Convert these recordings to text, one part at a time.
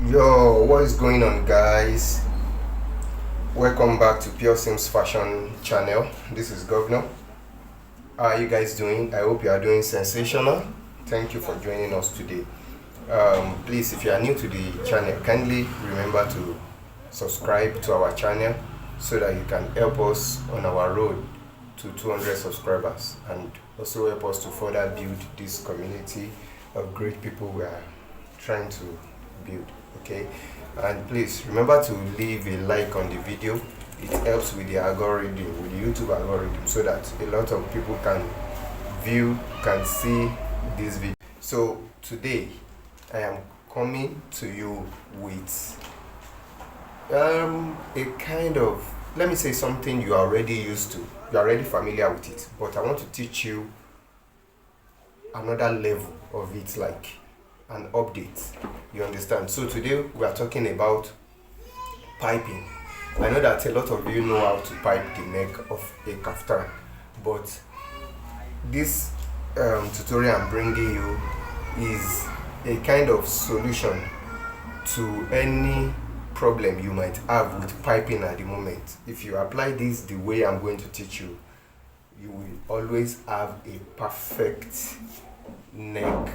Yo, what is going on, guys? Welcome back to Pure Sims Fashion channel. This is Governor. How are you guys doing? I hope you are doing sensational. Thank you for joining us today. Please, if you are new to the channel, kindly remember to subscribe to our channel so that you can help us on our road to 200 subscribers and also help us to further build this community of great people we are trying to build. Okay, and please remember to leave a like on the video. It helps with the algorithm, with the YouTube algorithm, so that a lot of people can see this video. So today I am coming to you with a kind of, let me say, something you are already used to, you are already familiar with it, but I want to teach you another level of it, like an update. You understand? So today we are talking about piping. I know that a lot of you know how to pipe the neck of a kaftan, but this tutorial I'm bringing you is a kind of solution to any problem you might have with piping at the moment. If you apply this the way I'm going to teach you, you will always have a perfect neck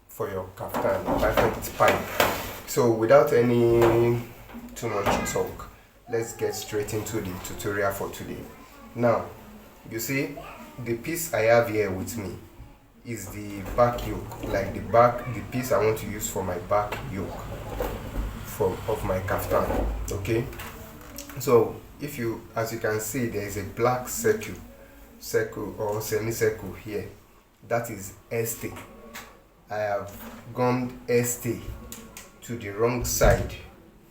for your kaftan, perfect pipe. So without any too much talk, let's get straight into the tutorial for today. Now, you see, the piece I have here with me is the back yoke, like the piece I want to use for my back yoke of my kaftan. Okay, so if you, as you can see, there is a black circle or semicircle here. That is ST. I have gummed ST to the wrong side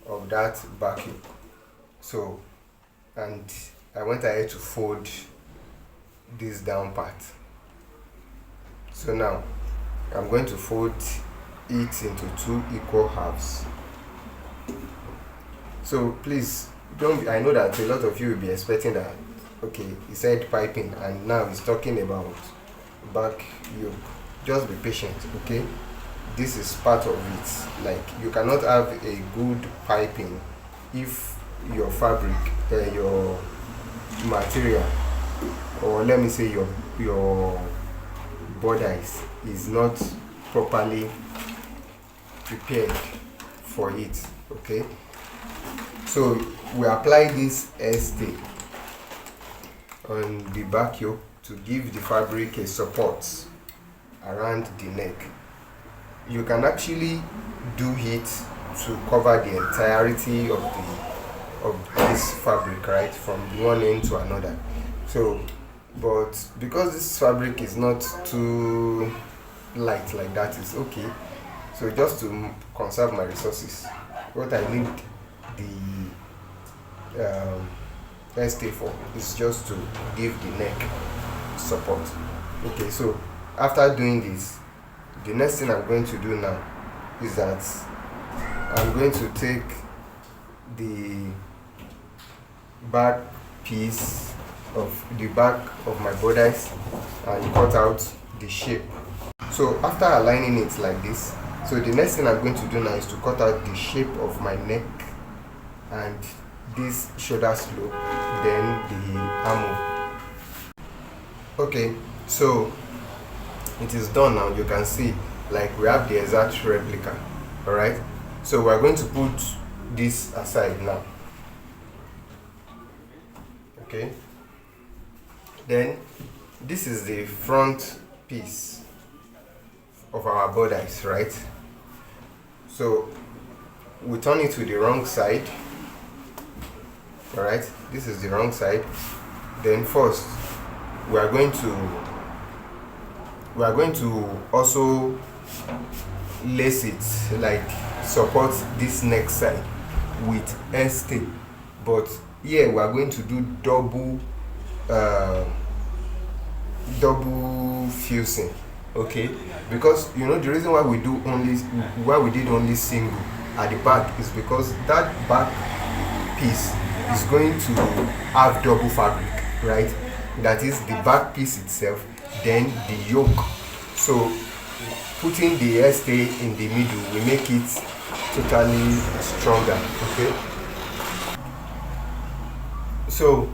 of that back yoke. So, and I went ahead to fold this down part. So now I'm going to fold it into two equal halves. So please don't, I know that a lot of you will be expecting that, okay, he said piping and now he's talking about back yoke. Just be patient, okay? This is part of it. Like, you cannot have a good piping if your fabric, your material, or let me say your bodice is not properly prepared for it. Okay, so we apply this ST on the back yoke to give the fabric a support around the neck. You can actually do it to cover the entirety of this fabric, right, from one end to another. So, but because this fabric is not too light like that, is okay. So just to conserve my resources, what I need the ST for is just to give the neck support. Okay, so after doing this, the next thing I'm going to do now is that I'm going to take the back piece of the back of my bodice and cut out the shape. So after aligning it like this, so the next thing I'm going to do now is to cut out the shape of my neck and this shoulder slope, then the armhole. Okay, so it is done now. You can see, like, we have the exact replica. All right, so we're going to put this aside now. Okay, then this is the front piece of our bodice, right? So we turn it to the wrong side. All right, this is the wrong side. Then first we are going to also lace it, like support this neck side with ST, but here we are going to do double fusing. Okay, because you know the reason why we did only single at the back is because that back piece is going to have double fabric, right? That is the back piece itself, then the yoke. So putting the ST in the middle will make it totally stronger. Okay, so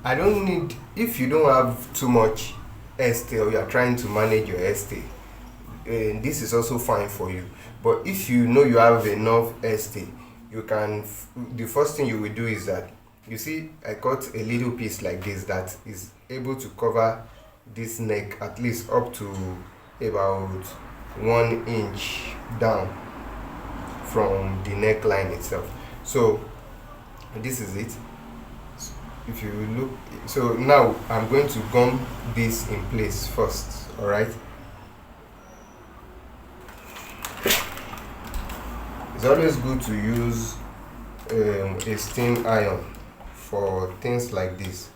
I don't need, if you don't have too much hairstay or you are trying to manage your hairstay, this is also fine for you. But if you know you have enough hairstay, you can, the first thing you will do is that, you see I cut a little piece like this that is able to cover this neck at least up to about 1 inch down from the neckline itself. So this is it. If you look, so now I'm going to gum this in place first. All right, it's always good to use a steam iron for things like this.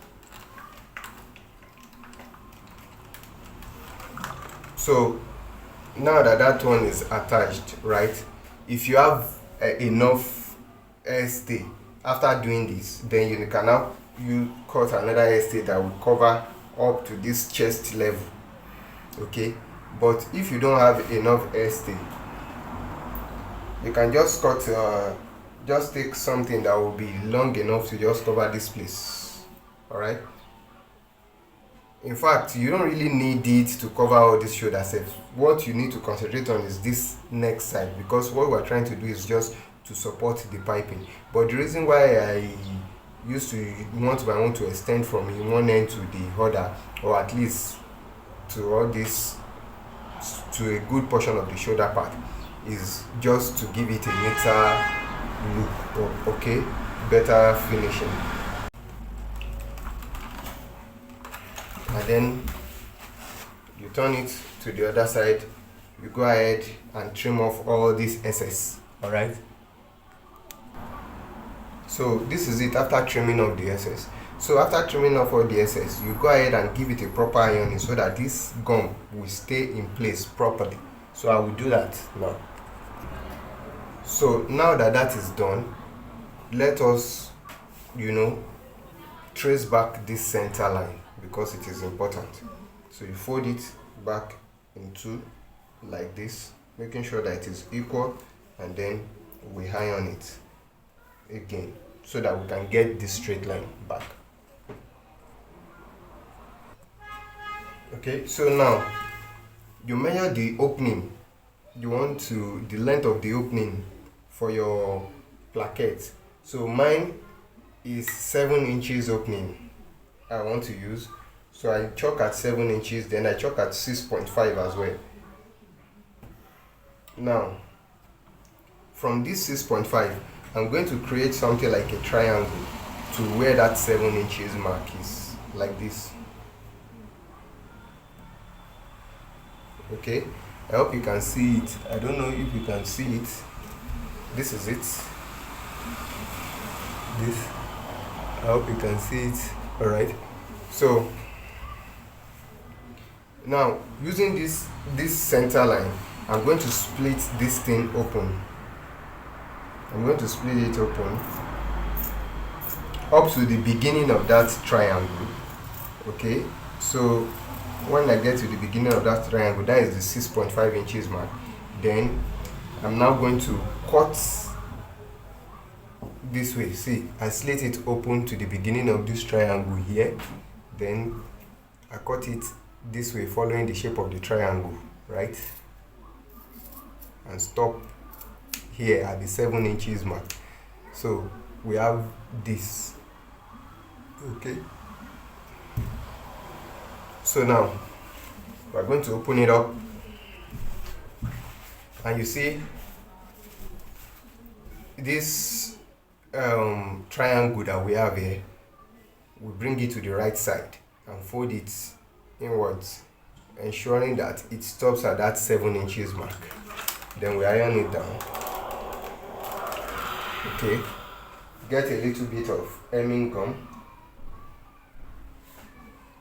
So now that that one is attached, right, if you have enough hairstay after doing this, then you can now you cut another hairstay that will cover up to this chest level. Okay, but if you don't have enough hairstay, you can just cut just take something that will be long enough to just cover this place. All right, in fact you don't really need it to cover all this shoulder sets. What you need to concentrate on is this neck side, because what we're trying to do is just to support the piping. But the reason why I used to want to extend from one end to the other, or at least to all this, to a good portion of the shoulder part, is just to give it a neater look, okay, better finishing. And then you turn it to the other side, you go ahead and trim off all this excess. All right, so this is it after trimming off the excess. So after trimming off all the excess, you go ahead and give it a proper ironing so that this gum will stay in place properly. So I will do that now. So now that that is done, let us, trace back this center line, because it is important. So you fold it back in two like this, making sure that it is equal, and then we iron it again so that we can get this straight line back. Okay, so now you measure the opening. You want to, the length of the opening for your plaquette. So mine is 7 inches opening I want to use. So I chalk at 7 inches, then I chalk at 6.5 as well. Now, from this 6.5, I'm going to create something like a triangle to where that 7 inches mark is, like this. Okay, I hope you can see it. I don't know if you can see it. This is it. This. I hope you can see it. All right. So now, using this center line, I'm going to split this thing open. I'm going to split it open up to the beginning of that triangle. Okay, so when I get to the beginning of that triangle, that is the 6.5 inches mark. Then I'm now going to cut this way. See, I slit it open to the beginning of this triangle here. Then I cut it this way, following the shape of the triangle, right? And stop here at the 7 inches mark. So we have this. Okay, so now we're going to open it up, and you see this triangle that we have here. We bring it to the right side and fold it inwards, ensuring that it stops at that 7 inches mark. Then we iron it down. Okay, get a little bit of hemming gum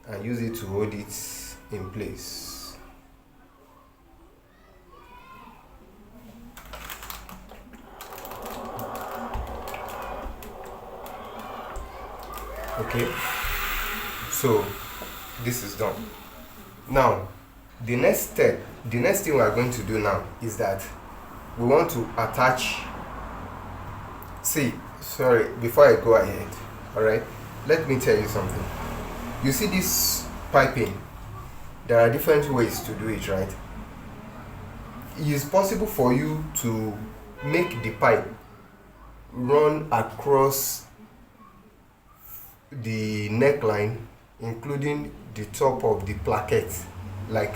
and use it to hold it in place. Okay, so this is done. Now the next thing we are going to do now is that we want to attach. See, sorry, before I go ahead, all right, let me tell you something. You see this piping, there are different ways to do it, right? It is possible for you to make the pipe run across the neckline, including the top of the placket. Like,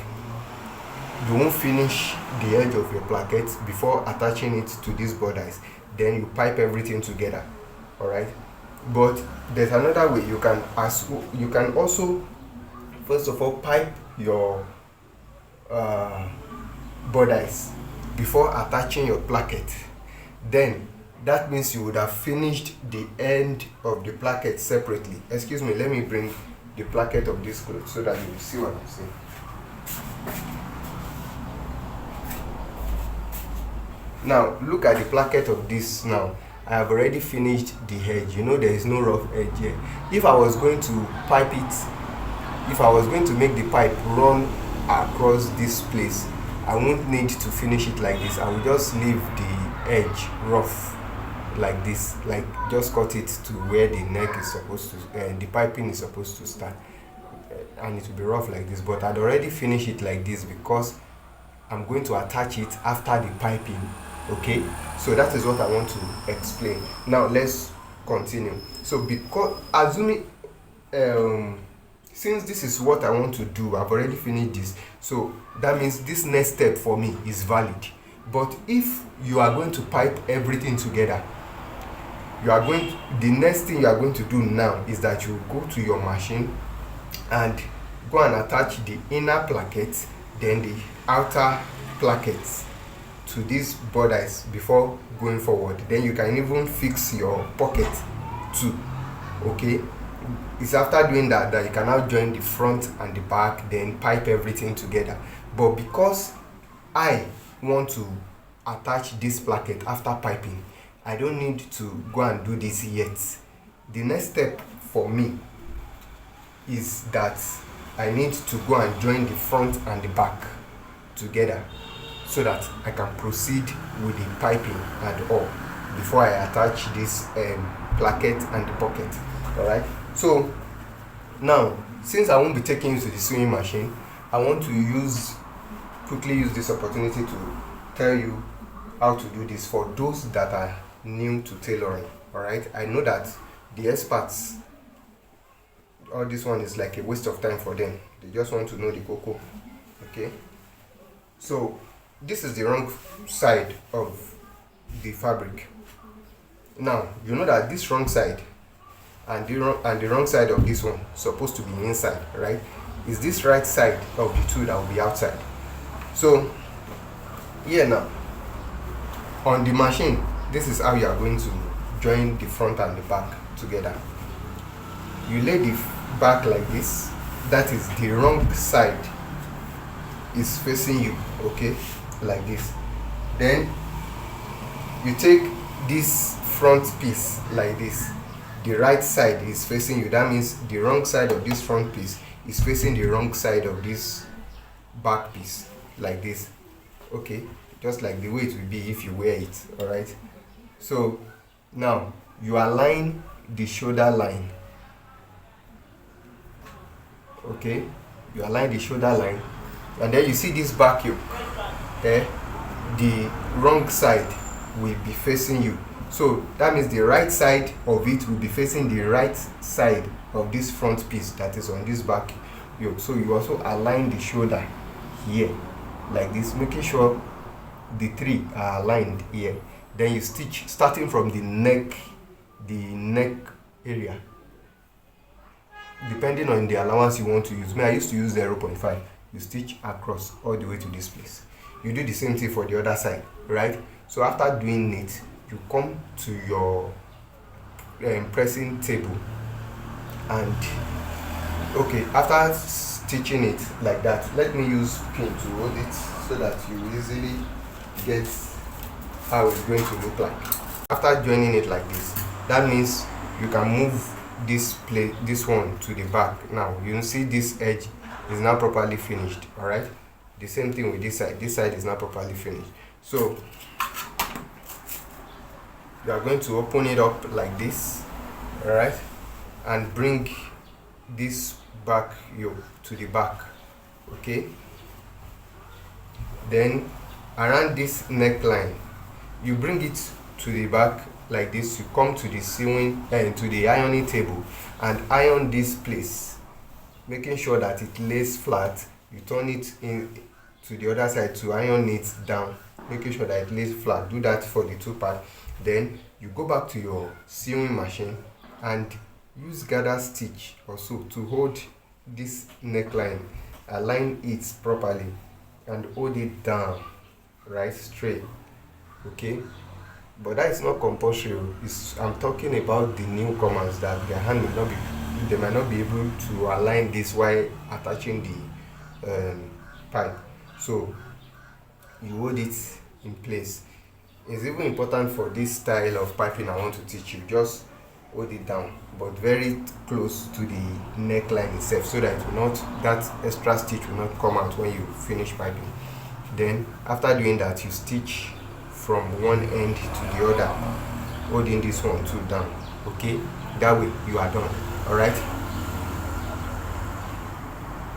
you won't finish the edge of your placket before attaching it to these borders. Then you pipe everything together, all right? But there's another way. You can also, first of all, pipe your borders before attaching your placket. Then that means you would have finished the end of the placket separately. Excuse me, let me bring the placket of this cloth so that you will see what I'm saying. Now look at the placket of this. Now I have already finished the edge. You know, there is no rough edge here. If I was going to pipe it, if I was going to make the pipe run across this place, I won't need to finish it like this. I will just leave the edge rough like this, like just cut it to where the neck is supposed to, the piping is supposed to start, and it will be rough like this. But I'd already finished it like this because I'm going to attach it after the piping. Okay, so that is what I want to explain. Now let's continue. So because assuming since this is what I want to do, I've already finished this, so that means this next step for me is valid. But if you are going to pipe everything together, the next thing you are going to do now is that you go to your machine and go and attach the inner placket, then the outer plackets to these borders before going forward. Then you can even fix your pocket too. Okay, it's after doing that you can now join the front and the back, then pipe everything together. But because I want to attach this placket after piping, I don't need to go and do this yet. The next step for me is that I need to go and join the front and the back together so that I can proceed with the piping and all before I attach this placket and the pocket. All right, so now since I won't be taking you to the sewing machine, I want to quickly use this opportunity to tell you how to do this for those that are new to tailoring. All right, I know that the experts, all this one is like a waste of time for them. They just want to know the cocoa. Okay, so this is the wrong side of the fabric. Now you know that this wrong side and the wrong side of this one supposed to be inside, right? Is this right side of the two that will be outside. So here now on the machine, this is how you are going to join the front and the back together. You lay the back like this, that is the wrong side is facing you, okay, like this. Then you take this front piece like this, the right side is facing you. That means the wrong side of this front piece is facing the wrong side of this back piece, like this. Okay, just like the way it will be if you wear it. All right, so now you align the shoulder line. Okay, you align the shoulder line, and then you see this back yoke there, the wrong side will be facing you. So that means the right side of it will be facing the right side of this front piece that is on this back yoke. So you also align the shoulder here like this, making sure the three are aligned here. Then you stitch starting from the neck area, depending on the allowance you want to use. I used to use 0.5. You stitch across all the way to this place. You do the same thing for the other side, right? So after doing it, you come to your pressing table, and okay, after stitching it like that, let me use pin to hold it so that you will easily get how it's going to look like. After joining it like this, that means you can move this one to the back. Now you see this edge is now properly finished. All right, the same thing with this side is not properly finished. So You are going to open it up like this, all right, and bring this back yoke to the back, okay. Then around this neckline, you bring it to the back like this. You come to the sewing to the ironing table and iron this place, making sure that it lays flat. You turn it in to the other side to iron it down, making sure that it lays flat. Do that for the two part. Then you go back to your sewing machine and use gather stitch or so to hold this neckline, align it properly and hold it down right straight, okay. But that is not compulsory. I'm talking about the newcomers that their hand may not be, they might not be able to align this while attaching the pipe. So you hold it in place. It's even important for this style of piping I want to teach you. Just hold it down, but very close to the neckline itself, so that it will not, that extra stitch will not come out when you finish piping. Then after doing that, you stitch from one end to the other, holding this one too down, okay. That way you are done. All right.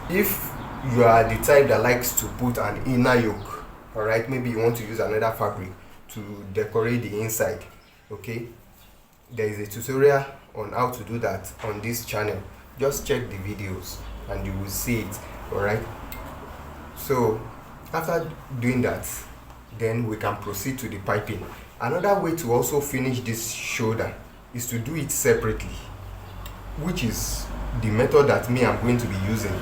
If you are the type that likes to put an inner yoke, all right, maybe you want to use another fabric to decorate the inside, okay, there is a tutorial on how to do that on this channel. Just check the videos and you will see it. All right. So after doing that, then we can proceed to the piping. Another way to also finish this shoulder is to do it separately, which is the method that I'm going to be using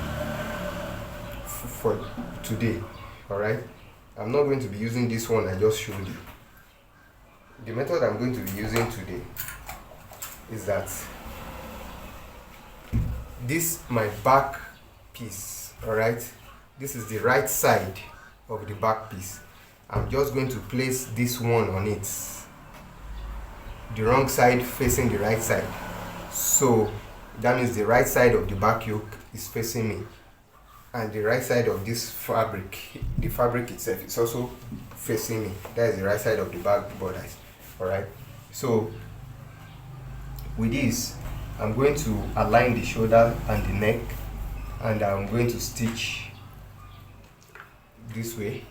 for today. All right, I'm not going to be using this one I just showed you. The method I'm going to be using today is that this my back piece, all right, this is the right side of the back piece. I'm just going to place this one on it, the wrong side facing the right side. So that means the right side of the back yoke is facing me, and the right side of this fabric, the fabric itself, is also facing me. That is the right side of the back borders. All right. So with this, I'm going to align the shoulder and the neck, and I'm going to stitch this way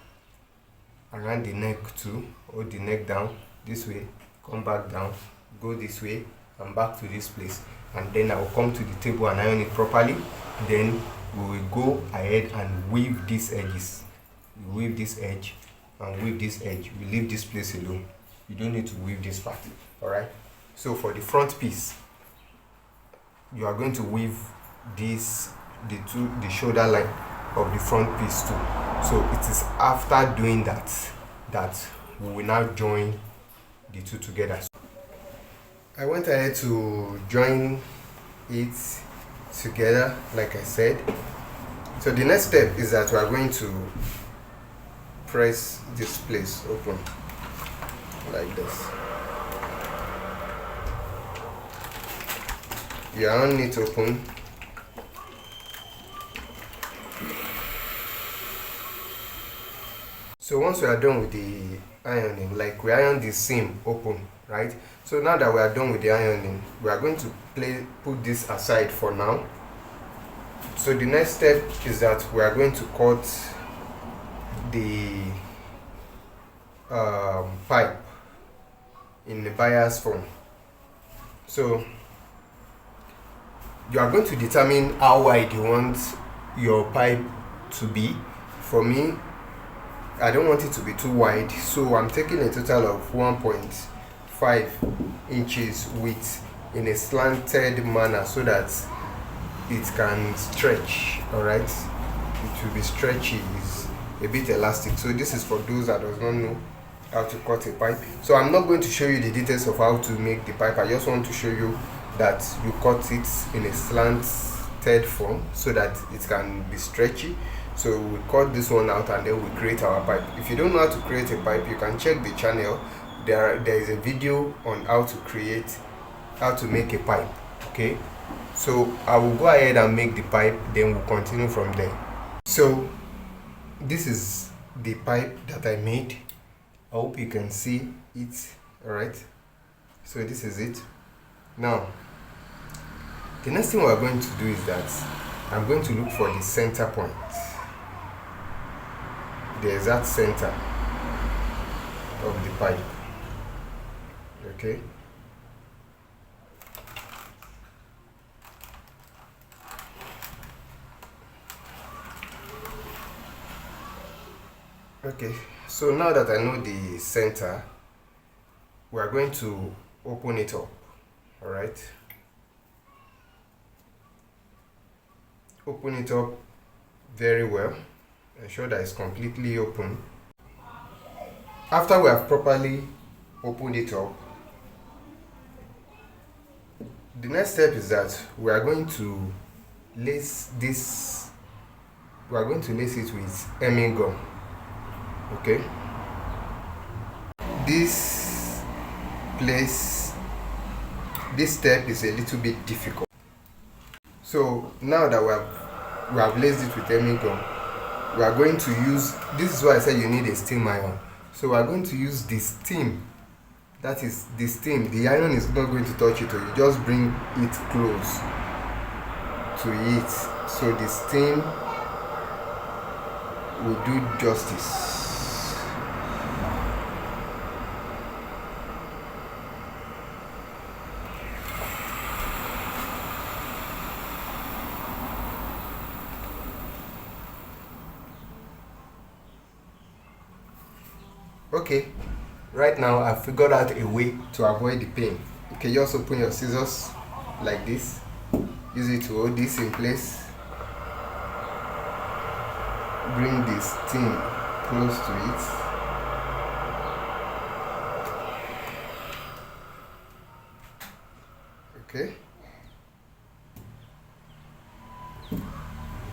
around the neck too. Hold the neck down this way, come back down, go this way and back to this place, and then I will come to the table and iron it properly. Then we will go ahead and weave these edges. We weave this edge and weave this edge. We leave this place alone. You don't need to weave this part. All right. So for the front piece, you are going to weave this, the shoulder line of the front piece too. So it is after doing that that we will now join the two together. I went ahead to join it together like I said. So the next step is that we are going to press this place open like this. You iron it open. So once we are done with the ironing, like we iron the seam open, right? So now that we are done with the ironing, we are going to put this aside for now. So the next step is that we are going to cut the pipe in the bias form. So you are going to determine how wide you want your pipe to be. For me, I don't want it to be too wide, so I'm taking a total of 1.5 inches width in a slanted manner so that it can stretch. All right, it will be stretchy, is a bit elastic. So this is for those that does not know how to cut a pipe. So I'm not going to show you the details of how to make the pipe. I just want to show you that you cut it in a slanted form so that it can be stretchy. So we cut this one out and then we create our pipe. If you don't know how to create a pipe, you can check the channel. There is a video on how to make a pipe. Okay, so I will go ahead and make the pipe, then we'll continue from there. So this is the pipe that I made. I hope you can see it. All right, So this is it. Now, the next thing we're going to do is that I'm going to look for the center point, the exact center of the pipe. Okay. Okay, so now that I know the center, we are going to open it up. All right. Open it up very well. Ensure that it's completely open. After we have properly opened it up, the next step is that we are going to lace this. We are going to lace it with hemming gum. Okay. This place, this step is a little bit difficult. So now that we have laced it with hemming gum, we are going to use, this is why I said you need a steam iron. So we are going to use the steam. That is the steam. The iron is not going to touch it, or you just bring it close to it. So the steam will do justice. Okay, right now I've figured out a way to avoid the pain. You can just open your scissors like this, use it to hold this in place, bring the steam close to it. Okay,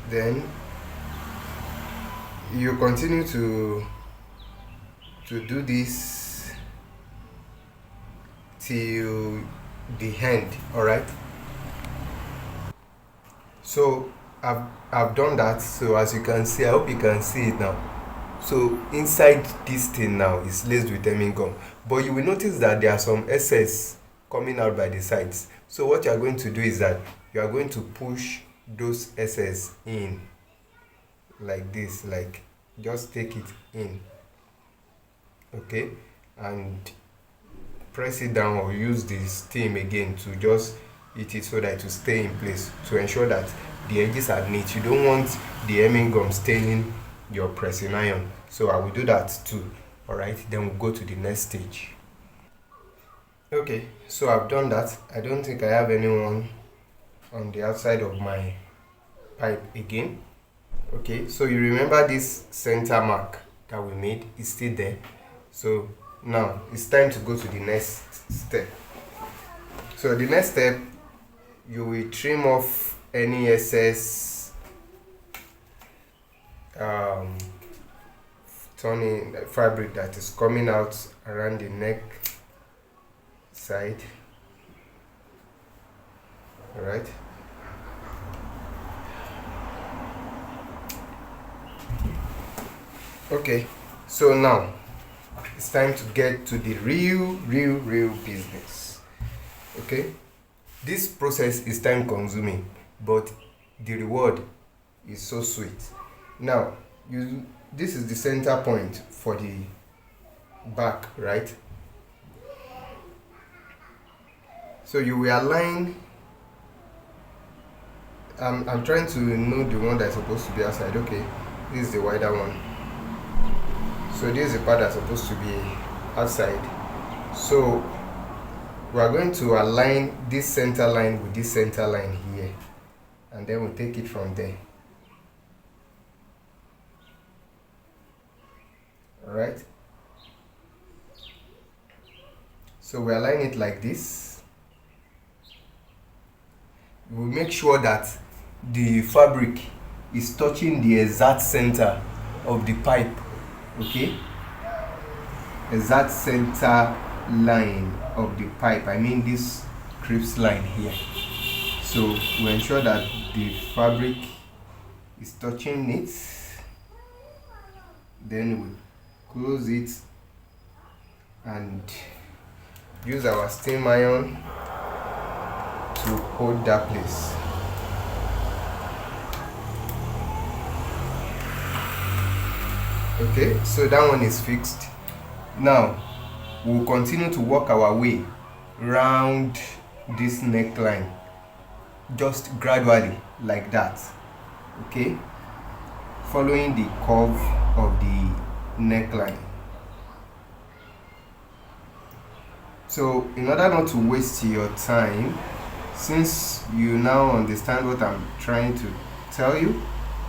then you continue to do this till the end. All right, so I've done that. So as you can see, I hope you can see it now. So inside this thing now is laced with hemming gum, but you will notice that there are some excess coming out by the sides. So what you are going to do is that you are going to push those excess in like this, like just take it in. Okay, and press it down, or use the steam again to just hit it so that it will stay in place, to ensure that the edges are neat. You don't want the hemming gum staining your pressing iron. So I will do that too. All right, then we'll go to the next stage. Okay, so I've done that. I don't think I have anyone on the outside of my pipe again. Okay, so you remember this center mark that we made is still there. So now it's time to go to the next step. So the next step, you will trim off any excess turning fabric that is coming out around the neck side. All right. Okay, so now it's time to get to the real business. Okay, this process is time consuming, but the reward is so sweet. Now this is the center point for the back, right? So you will align. I'm trying to know the one that's supposed to be outside. Okay, this is the wider one. So this is the part that's supposed to be outside. So we are going to align this center line with this center line here, and then we'll take it from there. All right. So we align it like this. We'll make sure that the fabric is touching the exact center of the pipe. Okay, exact center line of the pipe, I mean this crisp line here. So we ensure that the fabric is touching it, then we close it and use our steam iron to hold that place. Okay, so that one is fixed. Now we'll continue to work our way round this neckline, just gradually like that. Okay, following the curve of the neckline. So in order not to waste your time, since you now understand what I'm trying to tell you,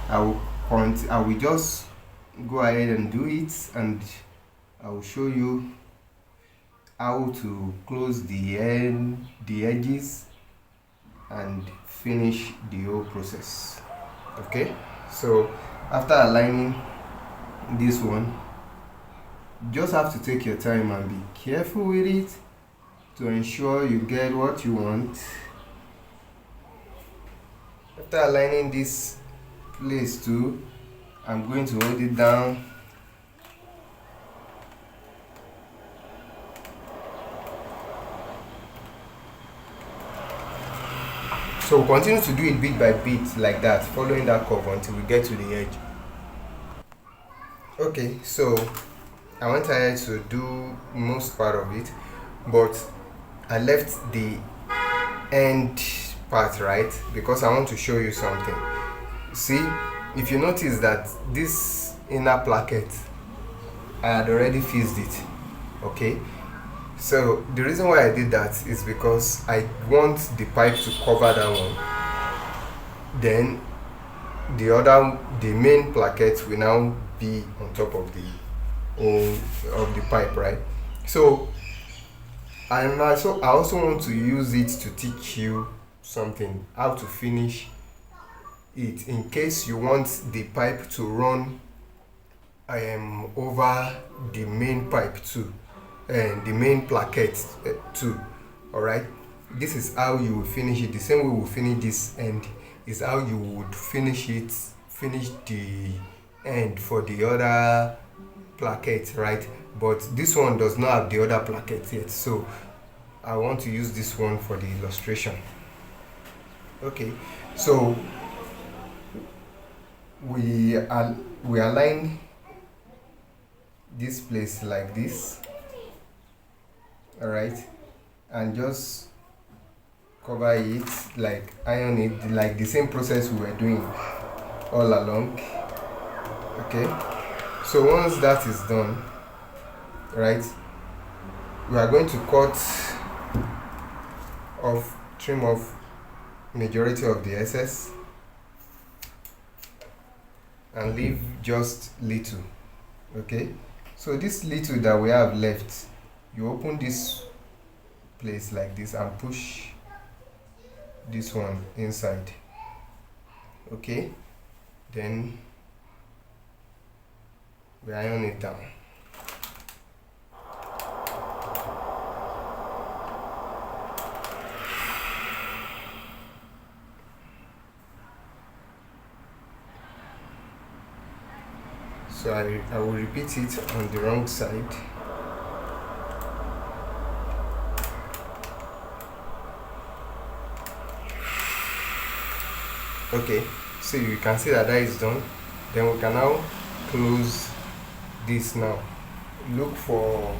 I will just go ahead and do it, and I will show you how to close the edges and finish the whole process. Okay, so after aligning this one, just have to take your time and be careful with it to ensure you get what you want. After aligning this place too, I'm going to hold it down. So we'll continue to do it bit by bit like that, following that curve until we get to the edge. Okay, so I went ahead to do most part of it, but I left the end part, right? Because I want to show you something. See, if you notice that this inner placket, I had already fixed it. Okay, so the reason why I did that is because I want the pipe to cover that one. Then the main placket will now be on top of the pipe, right? So I also want to use it to teach you something, how to finish it in case you want the pipe to run over the main pipe too, and the main placket too. All right, this is how you will finish it. The same way we will finish this end is how you would finish the end for the other placket, right? But this one does not have the other placket yet, so I want to use this one for the illustration. Okay, so we align this place like this, all right, and just cover it, like iron it, like the same process we were doing all along. Okay, so once that is done, right, we are going to trim off majority of the excess and leave just little. Okay, so this little that we have left, you open this place like this and push this one inside. Okay, then we iron it down. So I will repeat it on the wrong side. Okay, so you can see that is done. Then we can now close this now. Look for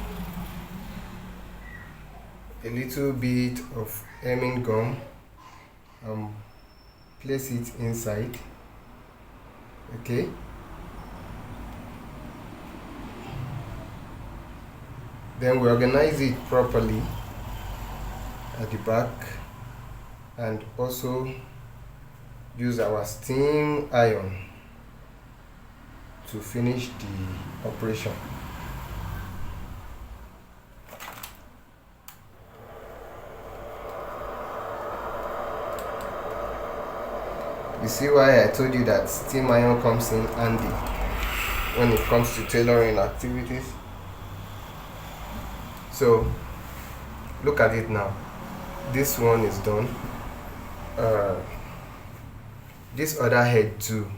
a little bit of hemming gum and place it inside. Okay, then we organize it properly at the back, and also use our steam iron to finish the operation. You see why I told you that steam iron comes in handy when it comes to tailoring activities? So look at it now. This one is done. This other head too,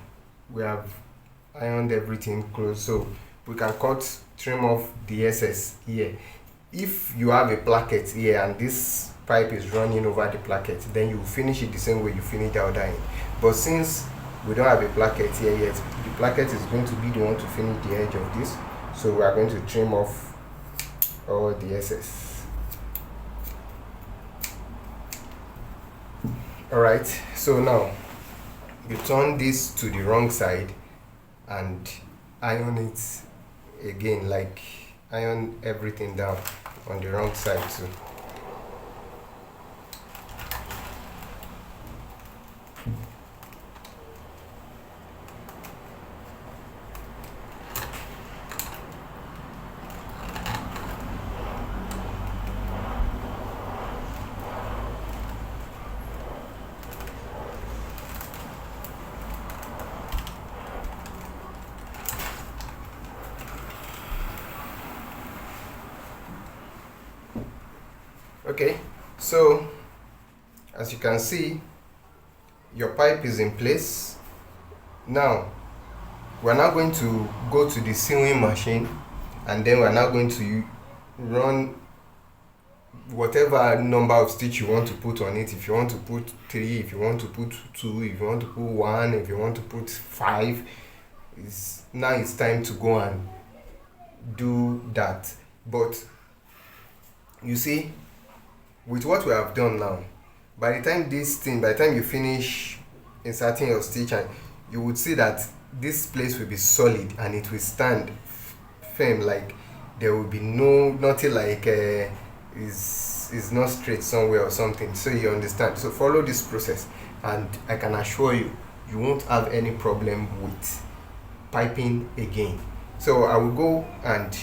we have ironed everything close, so we can trim off the excess here. if you have a placket here and this pipe is running over the placket, then you finish it the same way you finish the other end. But since we don't have a placket here yet, the placket is going to be the one to finish the edge of this, so we are going to trim off all the excess. Alright, so now you turn this to the wrong side and iron it again, like iron everything down on the wrong side too. Okay, so as you can see, your pipe is in place. Now we're now going to go to the sewing machine, and then we're now going to run whatever number of stitch you want to put on it. If you want to put 3, if you want to put 2, if you want to put 1, if you want to put 5, now it's time to go and do that. But you see, with what we have done now, by the time you finish inserting your stitch, and you would see that this place will be solid and it will stand firm, like there will be nothing like is not straight somewhere or something. So you understand. So follow this process and I can assure you, you won't have any problem with piping again. So I will go and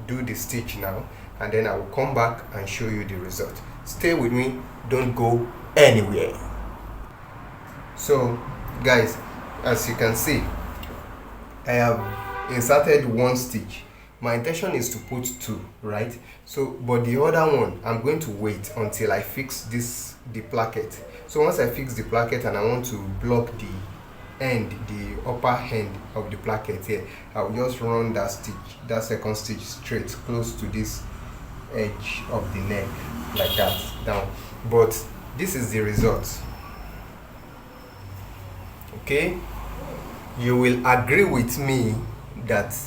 do the stitch now, and then I will come back and show you the result. Stay with me, don't go anywhere. So guys, as you can see, I have inserted 1 stitch. My intention is to put 2, right? So but the other one, I'm going to wait until I fix the placket. So once I fix the placket and I want to block the upper end of the placket here, I'll just run that second stitch straight close to this edge of the neck, like that, down. But this is the result. Okay, you will agree with me that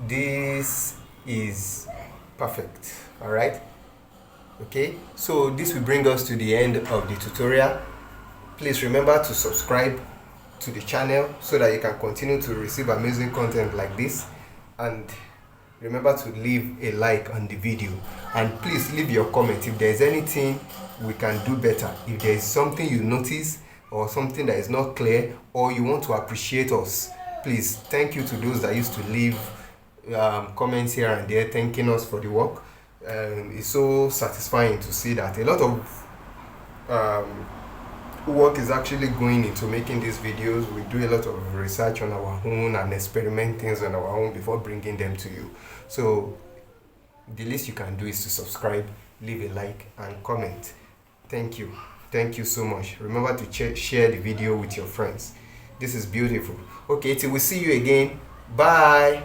this is perfect. All right, okay, so this will bring us to the end of the tutorial. Please remember to subscribe to the channel so that you can continue to receive amazing content like this, and remember to leave a like on the video, and please leave your comment if there is anything we can do better. If there is something you notice or something that is not clear, or you want to appreciate us, please. Thank you to those that used to leave comments here and there thanking us for the work. It's so satisfying to see that a lot of work is actually going into making these videos. We do a lot of research on our own and experiment things on our own before bringing them to you. So the least you can do is to subscribe, leave a like and comment. Thank you so much. Remember to share the video with your friends. This is beautiful. Okay, till we see you again. Bye.